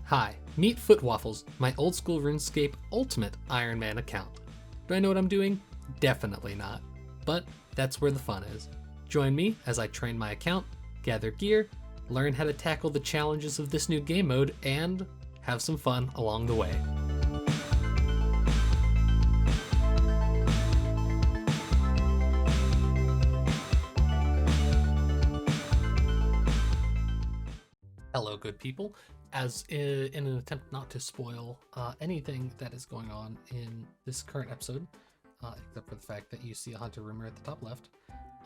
Hi, meet Foot Waffles, my old school RuneScape ultimate Ironman account. Do I know what I'm doing? Definitely not. But that's where the fun is. Join me as I train my account, gather gear, learn how to tackle the challenges of this new game mode, and have some fun along the way. Hello, good people. As in an attempt not to spoil anything that is going on in this current episode, except for the fact that you see a hunter rumor at the top left,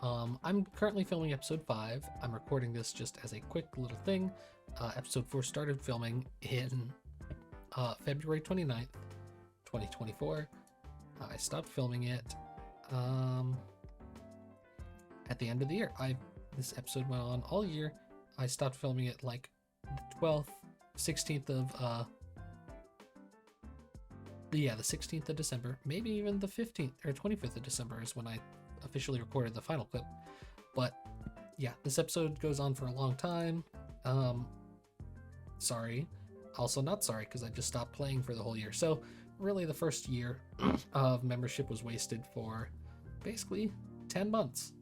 I'm currently filming episode 5. I'm recording this just as a quick little thing. Episode 4 started filming in February 29th, 2024. I stopped filming it at the end of the year. This episode went on all year. I stopped filming it like the 12th, 16th of the 16th of December, maybe even the 15th or 25th of December is when I officially recorded the final clip. But yeah, this episode goes on for a long time. Sorry. Also not sorry, because I just stopped playing for the whole year. So really the first year of membership was wasted for basically 10 months,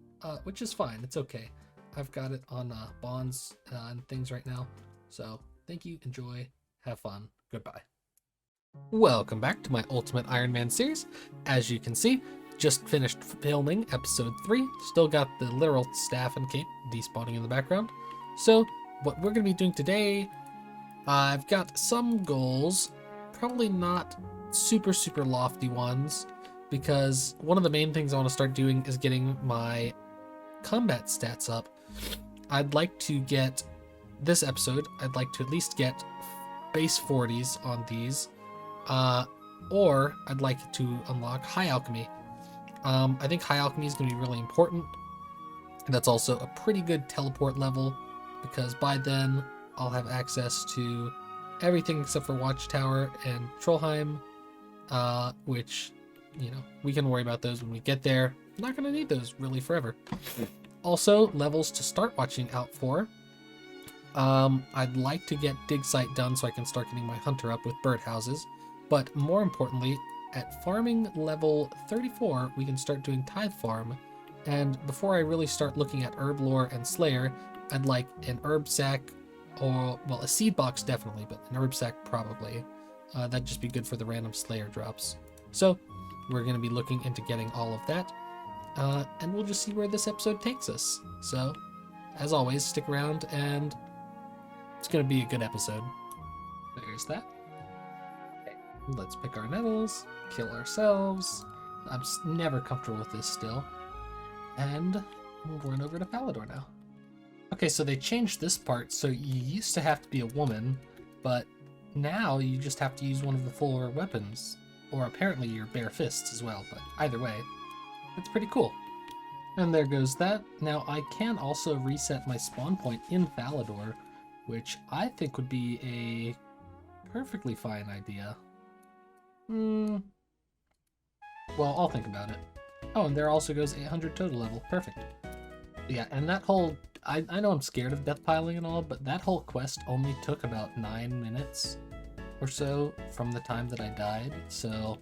which is fine. It's okay. I've got it on bonds and things right now. So thank you, enjoy, have fun, goodbye. Welcome back to my Ultimate Iron Man series. As you can see, just finished filming episode 3. Still got the literal staff and cape despawning in the background. So what we're going to be doing today, I've got some goals, probably not super lofty ones, because one of the main things I want to start doing is getting my combat stats up. I'd like to get this episode, I'd like to at least get base 40s on these, or I'd like to unlock high alchemy. I think high alchemy is going to be really important. That's also a pretty good teleport level, because by then I'll have access to everything except for Watchtower and Trollheim, which, you know, we can worry about those when we get there. I'm not going to need those really forever. Also, levels to start watching out for. I'd like to get dig site done so I can start getting my hunter up with birdhouses. But more importantly, at farming level 34, we can start doing tithe farm. And before I really start looking at herb lore and slayer, I'd like an herb sack, or, well, a seed box definitely, but an herb sack probably. That'd just be good for the random slayer drops. So we're going to be looking into getting all of that. And we'll just see where this episode takes us. So, as always, stick around and it's going to be a good episode. There's that. Okay, let's pick our nettles, kill ourselves. I'm never comfortable with this still. And we'll run over to Falador now. Okay, so they changed this part, so you used to have to be a woman, but now you just have to use one of the fuller weapons, or apparently your bare fists as well, but either way, it's pretty cool. And there goes that. Now I can also reset my spawn point in Falador, which I think would be a perfectly fine idea. Well, I'll think about it. Oh, and there also goes 800 total level. Perfect. Yeah, and that whole... I know I'm scared of death piling and all, but that whole quest only took about 9 minutes or so from the time that I died, so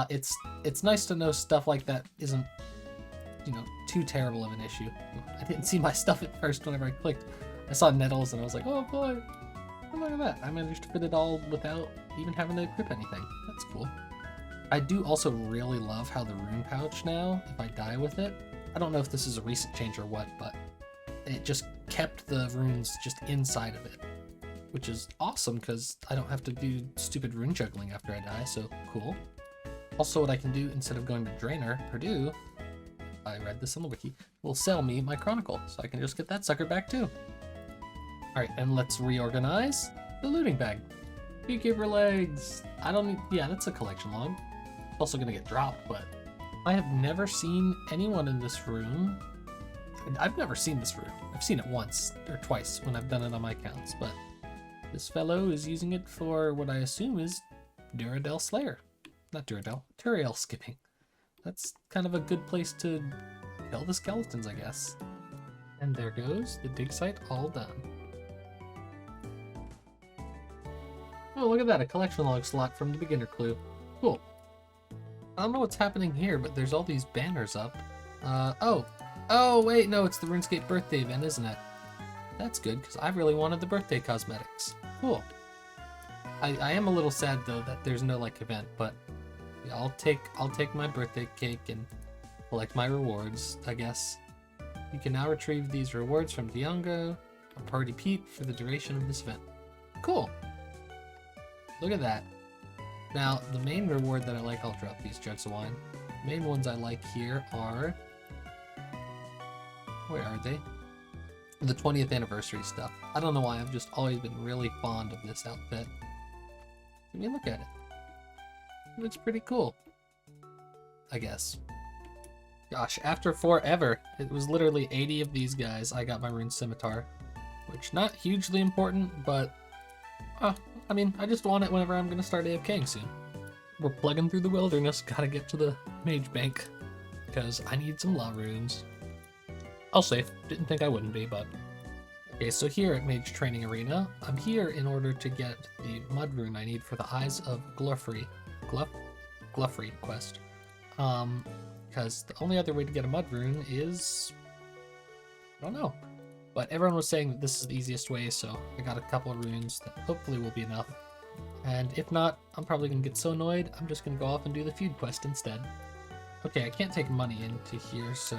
it's nice to know stuff like that isn't, you know, too terrible of an issue. I didn't see my stuff at first whenever I clicked. I saw nettles and I was like, oh boy, oh, look at that. I managed to fit it all without even having to equip anything. That's cool. I do also really love how the rune pouch now, if I die with it, I don't know if this is a recent change or what, but it just kept the runes just inside of it, which is awesome because I don't have to do stupid rune juggling after I die, so cool. Also, what I can do instead of going to Draenor, Purdue, I read this on the wiki, will sell me my Chronicle, so I can just get that sucker back too. Alright, and let's reorganize the looting bag. Beekeeper legs! I don't need, yeah, that's a collection log. It's also gonna get dropped, but I have never seen anyone in this room. I've never seen this room. I've seen it once or twice when I've done it on my accounts, but this fellow is using it for what I assume is Duradel Slayer. Not Duradel, Turiel skipping. That's kind of a good place to kill the skeletons, I guess. And there goes the dig site all done. Oh, look at that, a collection log slot from the beginner clue. Cool. I don't know what's happening here, but there's all these banners up. Oh, wait, no, it's the RuneScape birthday event, isn't it? That's good, because I really wanted the birthday cosmetics. Cool. I am a little sad, though, that there's no, like, event, but yeah, I'll take my birthday cake and collect my rewards, I guess. You can now retrieve these rewards from Diongo, a party peep, for the duration of this event. Cool. Look at that. Now, the main reward that I like, I'll drop these jugs of wine. The main ones I like here are... Where are they? The 20th anniversary stuff. I don't know why, I've just always been really fond of this outfit. I mean, look at it. It's pretty cool. I guess. Gosh, after forever, it was literally 80 of these guys, I got my rune scimitar. Which, not hugely important, but... I mean, I just want it whenever I'm gonna start AFKing soon. We're plugging through the wilderness, gotta get to the mage bank. Because I need some law runes. I'll save, didn't think I wouldn't be, but... Okay, so here at Mage Training Arena, I'm here in order to get the mud rune I need for the Eyes of Glufry. Glufry quest. Because the only other way to get a mud rune is... I don't know. But everyone was saying that this is the easiest way, so I got a couple of runes that hopefully will be enough. And if not, I'm probably going to get so annoyed, I'm just going to go off and do the feud quest instead. Okay, I can't take money into here, so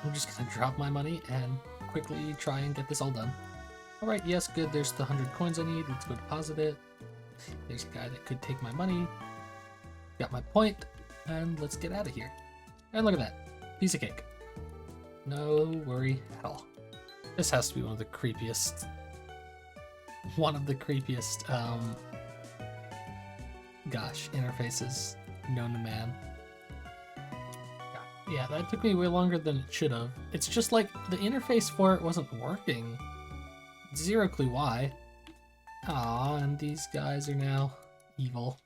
I'm just going to drop my money and quickly try and get this all done. Alright, yes, good, there's the 100 coins I need, let's go deposit it. There's a guy that could take my money. Got my point, and let's get out of here. And look at that, piece of cake. No worry at all. This has to be one of the creepiest, interfaces known to man. Yeah, that took me way longer than it should have. It's just like the interface for it wasn't working. Zero clue why. Ah, and these guys are now evil.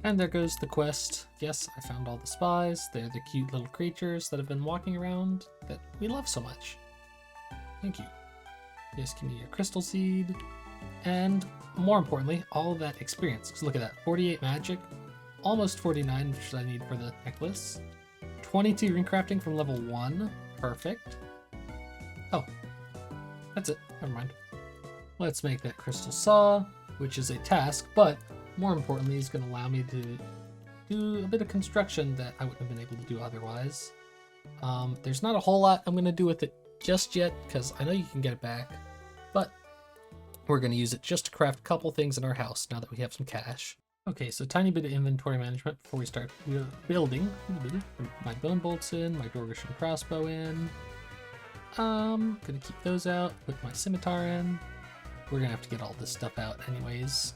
And there goes the quest. Yes, I found all the spies. They're the cute little creatures that have been walking around that we love so much. Thank you. Yes, give me your crystal seed. And more importantly, all of that experience. Because look at that, 48 magic, almost 49, which I need for the necklace. 22 rune crafting from level 1. Perfect. Oh, that's it. Never mind. Let's make that crystal saw, which is a task, but more importantly, is going to allow me to do a bit of construction that I wouldn't have been able to do otherwise. There's not a whole lot I'm going to do with it just yet, because I know you can get it back, but we're going to use it just to craft a couple things in our house now that we have some cash. Okay, so tiny bit of inventory management before we start building. My bone bolts in, my Dorgushan crossbow in. Gonna keep those out, put my scimitar in. We're gonna have to get all this stuff out anyways.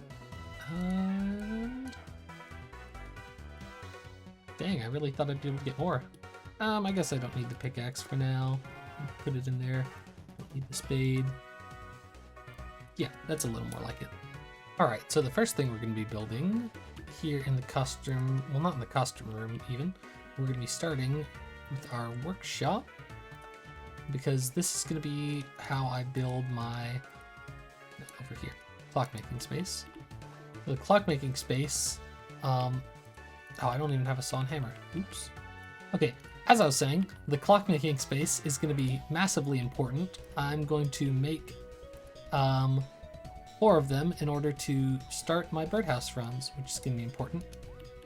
Dang, I really thought I'd be able to get more. I guess I don't need the pickaxe for now. Put it in there. Don't need the spade. Yeah, that's a little more like it. Alright, so the first thing we're going to be building here in the costume, well, not in the costume room even, we're going to be starting with our workshop, because this is going to be how I build my, over here, clockmaking space. The clockmaking space, oh, I don't even have a saw and hammer. Oops. Okay, as I was saying, the clockmaking space is going to be massively important. I'm going to make 4 of them in order to start my birdhouse runs, which is going to be important.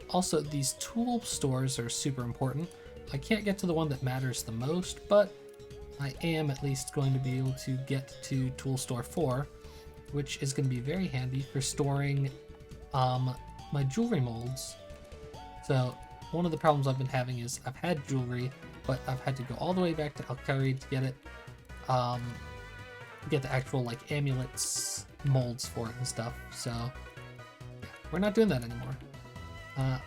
Also, these tool stores are super important. I can't get to the one that matters the most, but I am at least going to be able to get to tool store 4, which is going to be very handy for storing my jewelry molds. So one of the problems I've been having is I've had jewelry, but I've had to go all the way back to Alkari to get it, get the actual like amulets molds for it and stuff. So yeah, we're not doing that anymore. The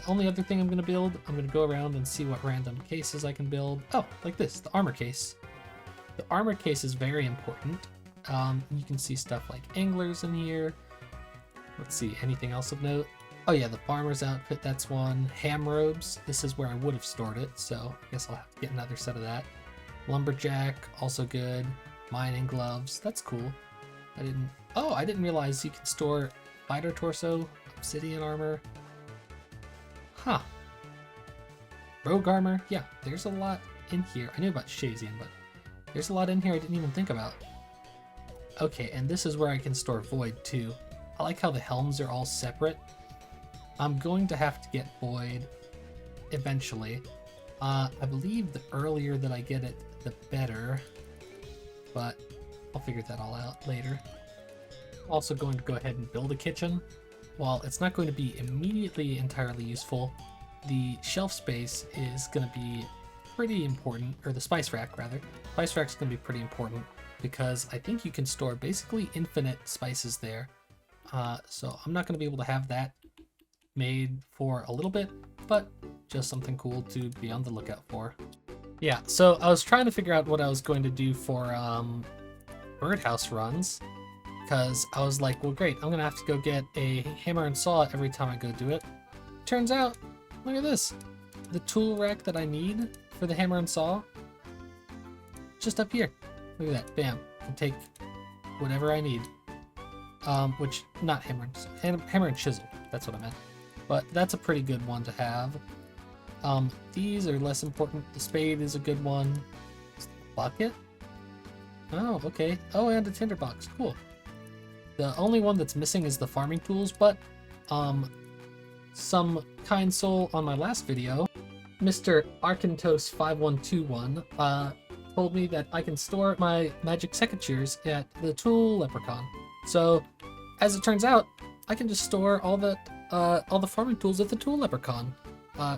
only other thing I'm going to build, I'm going to go around and see what random cases I can build. Oh, like this, the armor case. The armor case is very important. You can see stuff like anglers in here. Let's see, anything else of note? Oh yeah, the farmer's outfit, that's one. Ham robes, this is where I would have stored it, so I guess I'll have to get another set of that. Lumberjack, also good. Mining gloves, that's cool. I didn't realize you can store spider torso, obsidian armor. Huh. Rogue armor. Yeah, there's a lot in here. I knew about Shazian, but there's a lot in here I didn't even think about. Okay, and this is where I can store Void too. I like how the helms are all separate. I'm going to have to get Void eventually. I believe the earlier that I get it, the better. But I'll figure that all out later. Also going to go ahead and build a kitchen. While it's not going to be immediately entirely useful, the shelf space is going to be pretty important, or the spice rack rather. Spice rack's going to be pretty important because I think you can store basically infinite spices there. So I'm not going to be able to have that made for a little bit, but just something cool to be on the lookout for. Yeah, so I was trying to figure out what I was going to do for birdhouse runs, because I was like, well great, I'm gonna have to go get a hammer and saw every time I go do it. Turns out, look at this, the tool rack that I need for the hammer and saw, just up here. Look at that, bam, I can take whatever I need. Which, not hammer and chisel, that's what I meant. But that's a pretty good one to have. These are less important. The spade is a good one. Bucket? Oh, okay. Oh, and a tinderbox. Cool. The only one that's missing is the farming tools, but some kind soul on my last video, Mr. Arkantos5121, told me that I can store my magic secateurs at the tool leprechaun. So, as it turns out, I can just store all the farming tools at the tool leprechaun,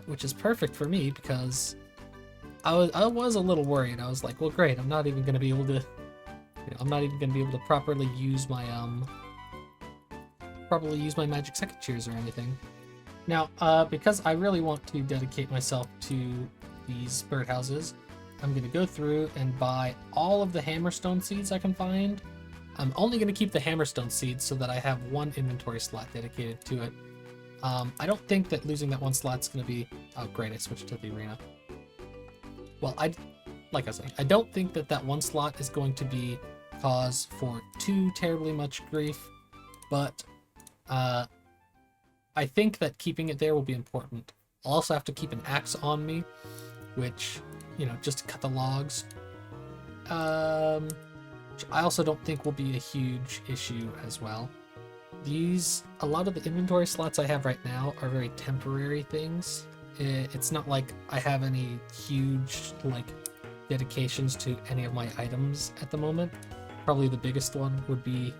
which is perfect for me because I was a little worried. I was like, well, great, I'm not even going to be able to, properly use my magic secateurs or anything. Now, because I really want to dedicate myself to these birdhouses, I'm going to go through and buy all of the hammerstone seeds I can find. I'm only going to keep the hammerstone seeds so that I have one inventory slot dedicated to it. I don't think that losing that one slot's going to be... Oh, great, I switched to the arena. Well, like I was saying, I don't think that that one slot is going to be cause for too terribly much grief, but I think that keeping it there will be important. I'll also have to keep an axe on me, which, you know, just to cut the logs. Which I also don't think will be a huge issue as well. A lot of the inventory slots I have right now are very temporary things. It's not like I have any huge, like, dedications to any of my items at the moment. Probably the biggest one would be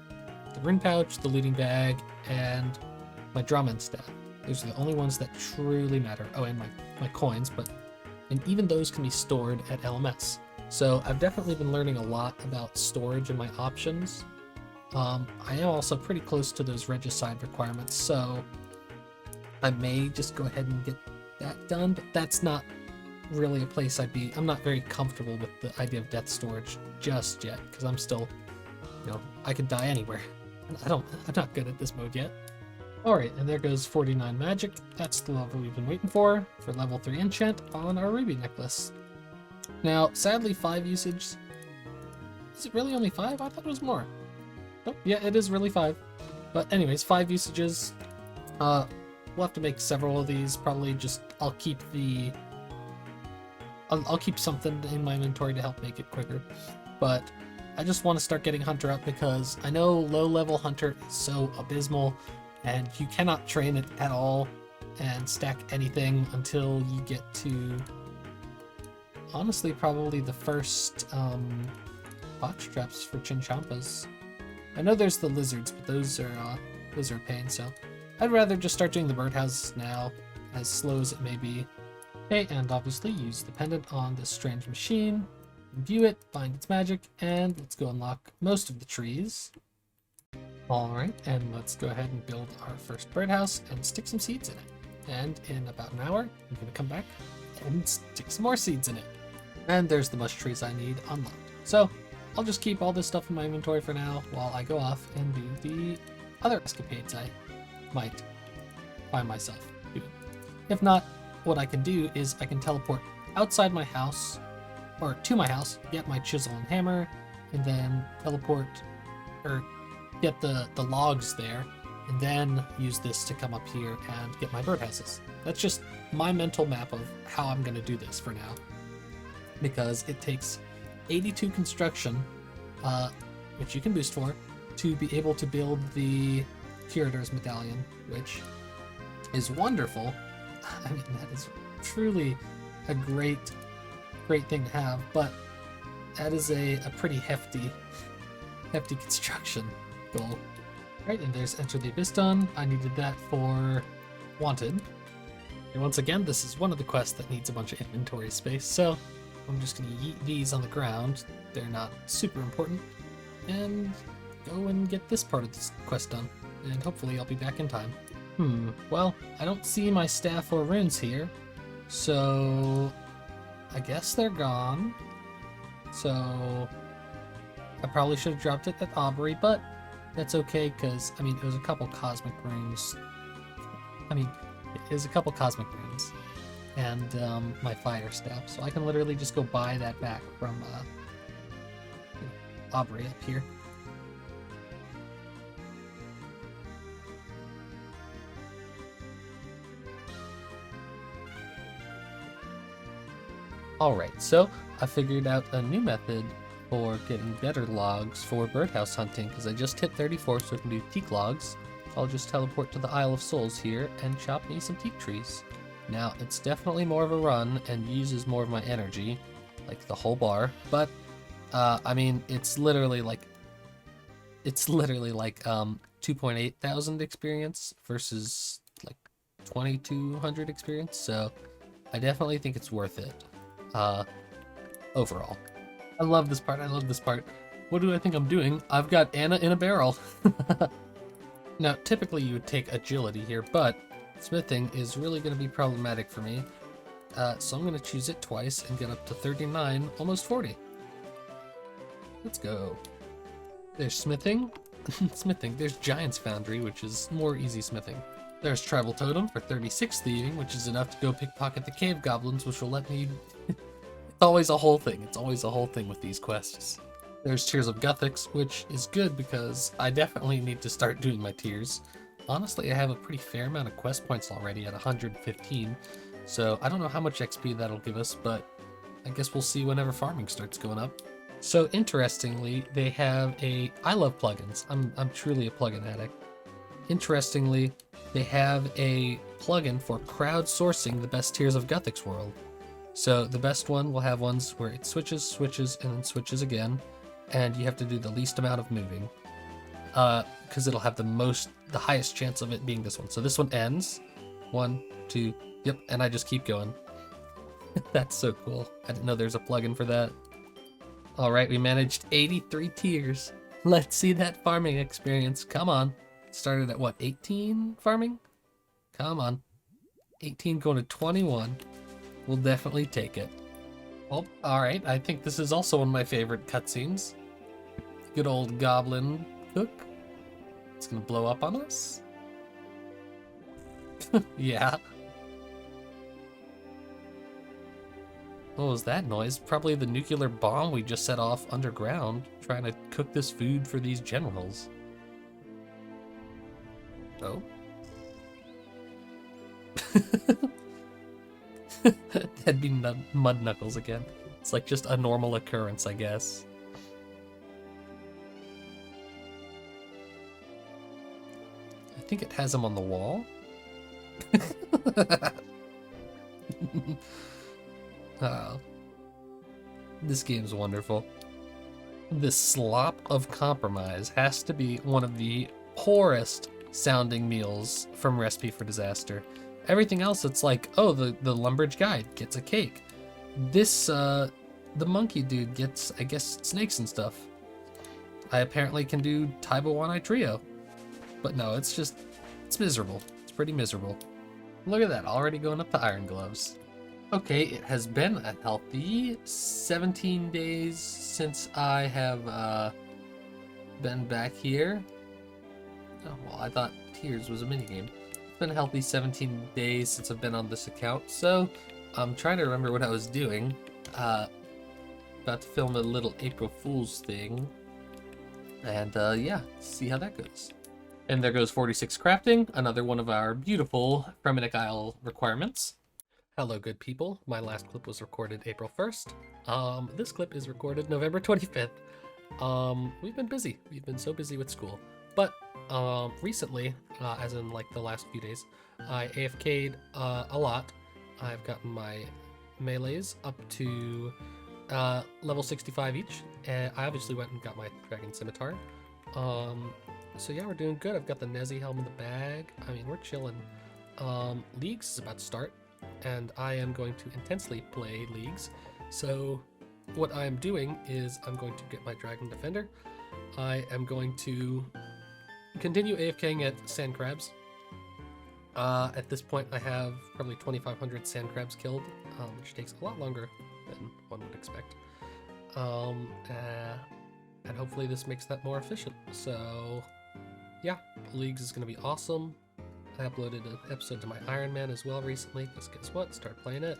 the rune pouch, the looting bag, and my Drummond staff. Those are the only ones that truly matter. Oh, and my coins, and even those can be stored at LMS. So I've definitely been learning a lot about storage and my options. I am also pretty close to those regicide requirements, so I may just go ahead and get that done, but that's not really a place I'm not very comfortable with the idea of death storage just yet, because I'm still, you know, I could die anywhere. I'm not good at this mode yet. Alright, and there goes 49 magic. That's the level we've been waiting for level 3 enchant on our ruby necklace. Now, sadly, 5 usage. Is it really only 5? I thought it was more. Oh, yeah, it is really 5. But anyways, 5 usages. We'll have to make several of these. Probably just, I'll keep something in my inventory to help make it quicker. But I just want to start getting Hunter up because I know low-level Hunter is so abysmal and you cannot train it at all and stack anything until you get to, honestly, probably the first box traps for Chinchampas. I know there's the lizards, but those are a pain, so I'd rather just start doing the birdhouses now, as slow as it may be. Okay, and obviously use the pendant on this strange machine, view it, find its magic, and let's go unlock most of the trees. Alright, and let's go ahead and build our first birdhouse and stick some seeds in it. And in about an hour, I'm going to come back and stick some more seeds in it. And there's the mush trees I need unlocked. So I'll just keep all this stuff in my inventory for now while I go off and do the other escapades I might find myself doing. If not, what I can do is I can teleport outside my house, or to my house, get my chisel and hammer, and then teleport, or get the logs there, and then use this to come up here and get my birdhouses. That's just my mental map of how I'm going to do this for now, because it takes 82 construction, which you can boost for, to be able to build the Curator's Medallion, which is wonderful. I mean, that is truly a great thing to have, but that is a pretty hefty construction goal. Right, and there's Enter the Abyss done. I needed that for Wanted. And once again, this is one of the quests that needs a bunch of inventory space, so I'm just going to yeet these on the ground. They're not super important. And go and get this part of this quest done. And hopefully I'll be back in time. Well, I don't see my staff or runes here, so I guess they're gone. So I probably should have dropped it at Aubrey, but that's okay, because, I mean, it was a couple cosmic runes. I mean, it was a couple cosmic runes and my fire staff, so I can literally just go buy that back from Aubrey up here. Alright, so I figured out a new method for getting better logs for birdhouse hunting, because I just hit 34, so I can do teak logs. I'll just teleport to the Isle of Souls here and chop me some teak trees. Now, it's definitely more of a run and uses more of my energy, like the whole bar, but I mean, it's literally like 2.8 thousand experience versus like 2200 experience, so I definitely think it's worth it. Overall. I love this part, What do I think I'm doing? I've got Anna in a barrel. Now, typically you would take agility here, but smithing is really going to be problematic for me. So I'm going to choose it twice and get up to 39, almost 40. Let's go. There's smithing. There's Giant's Foundry, which is more easy smithing. There's Tribal Totem for 36 thieving, which is enough to go pickpocket the cave goblins, which will let me... It's always a whole thing. It's always a whole thing with these quests. There's Tears of Guthix, which is good because I definitely need to start doing my tiers. Honestly, I have a pretty fair amount of quest points already at 115, so I don't know how much XP that'll give us, but I guess we'll see whenever farming starts going up. So interestingly, they have I love plugins. I'm truly a plugin addict. Interestingly, they have a plugin for crowdsourcing the best tiers of Guthix World. So the best one will have ones where it switches, and then switches again, and you have to do the least amount of moving, because it'll have the highest chance of it being this one. So this one ends, 1, 2, yep, and I just keep going. That's so cool. I didn't know there's a plugin for that. All right, we managed 83 tiers. Let's see that farming experience. Come on. Started at what, 18 farming? Come on. 18 going to 21. We'll definitely take it. Well, alright, I think this is also one of my favorite cutscenes. Good old goblin cook. It's gonna blow up on us? Yeah. What was that noise? Probably the nuclear bomb we just set off underground, trying to cook this food for these generals. Oh. That'd be Mud Knuckles again. It's like just a normal occurrence, I guess. I think it has him on the wall. Oh. This game's wonderful. This slop of compromise has to be one of the poorest sounding meals from Recipe for Disaster. Everything else, it's like, oh, the Lumbridge guide gets a cake. This, the monkey dude gets, I guess, snakes and stuff. I apparently can do Taibawanai Trio. But no, it's miserable. It's pretty miserable. Look at that, already going up to Iron Gloves. Okay, it has been a healthy 17 days since I have been back here. Oh, well, I thought Tears was a minigame. It's been a healthy 17 days since I've been on this account, so I'm trying to remember what I was doing. About to film a little April Fool's thing. And yeah, see how that goes. And there goes 46 crafting, another one of our beautiful Fremennik Isle requirements. Hello, good people. My last clip was recorded April 1st. This clip is recorded November 25th. We've been busy. We've been so busy with school. But recently, as in like the last few days, I AFK'd a lot. I've gotten my melees up to level 65 each, and I obviously went and got my dragon scimitar. So yeah, we're doing good. I've got the Nezi helm in the bag. I mean, we're chilling. Leagues is about to start, and I am going to intensely play Leagues. So what I'm doing is I'm going to get my Dragon Defender. I am going to continue AFKing at Sand Crabs. At this point, I have probably 2,500 Sand Crabs killed, which takes a lot longer than one would expect. And hopefully this makes that more efficient. So yeah, Leagues is going to be awesome. I uploaded an episode to my Ironman as well recently, because guess what? Start playing it.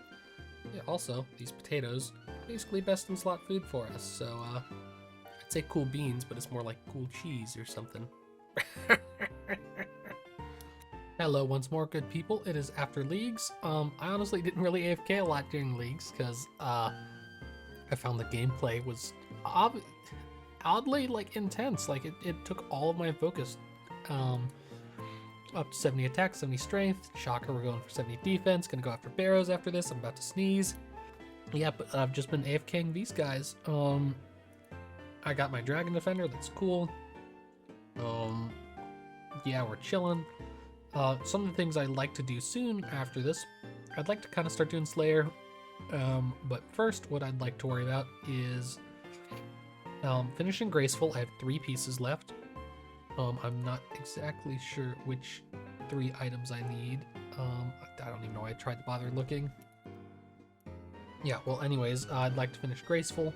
Yeah, also, these potatoes, basically best in slot food for us. So I'd say cool beans, but it's more like cool cheese or something. Hello once more, good people. It is after Leagues. I honestly didn't really AFK a lot during Leagues because I found the gameplay was oddly like intense. Like it took all of my focus. Up to 70 attack, 70 strength. Shocker, we're going for 70 defense. Gonna go after Barrows after this. I'm about to sneeze. Yeah, but I've just been AFKing these guys. I got my Dragon Defender. That's cool. Yeah, we're chilling. Some of the things I'd like to do soon after this, I'd like to kind of start doing Slayer. But first, what I'd like to worry about is finishing Graceful. I have 3 pieces left. I'm not exactly sure which 3 items I need. I don't even know why I tried to bother looking. Yeah, well anyways, I'd like to finish Graceful.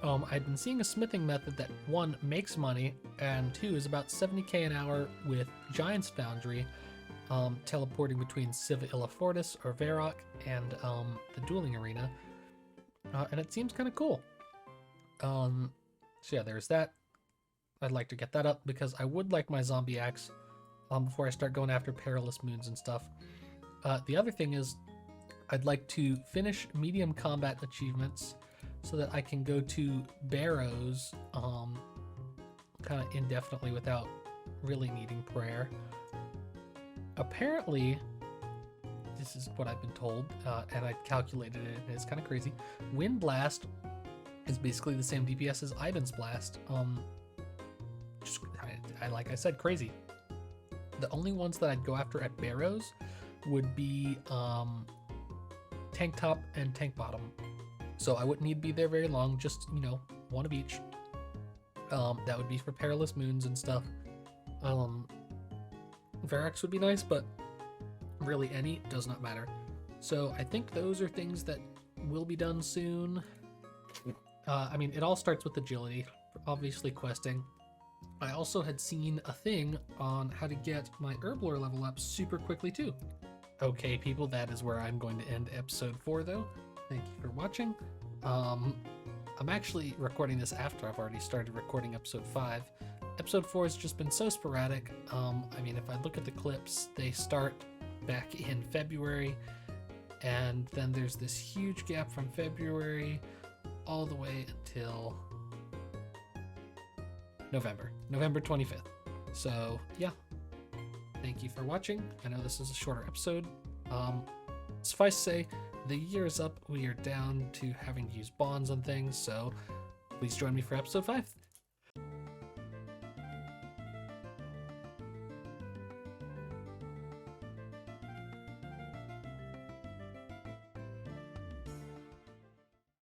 I'd been seeing a smithing method that 1 makes money, and 2 is about 70k an hour with Giant's Foundry, teleporting between Civa Illa Fortis or Varrock and the dueling arena. And it seems kind of cool. So yeah, there's that. I'd like to get that up because I would like my zombie axe before I start going after perilous moons and stuff. The other thing is I'd like to finish medium combat achievements so that I can go to Barrows kind of indefinitely without really needing prayer. Apparently, this is what I've been told, and I calculated it, and it's kind of crazy. Wind Blast is basically the same DPS as Ivan's Blast. Like I said, crazy. The only ones that I'd go after at Barrows would be Tank Top and Tank Bottom. So I wouldn't need to be there very long, just, you know, 1 of each. That would be for perilous moons and stuff. Varrox would be nice, but really any does not matter. So I think those are things that will be done soon. I mean, it all starts with agility, obviously questing. I also had seen a thing on how to get my Herblore level up super quickly too. Okay, people, that is where I'm going to end episode 4 though. Thank you for watching. I'm actually recording this after I've already started recording episode 5. Episode 4 has just been so sporadic. I mean, if I look at the clips, they start back in February, and then there's this huge gap from February all the way until November 25th. So yeah, thank you for watching. I know this is a shorter episode. Suffice to say, the year is up. We are down to having to use bonds on things, so please join me for episode 5.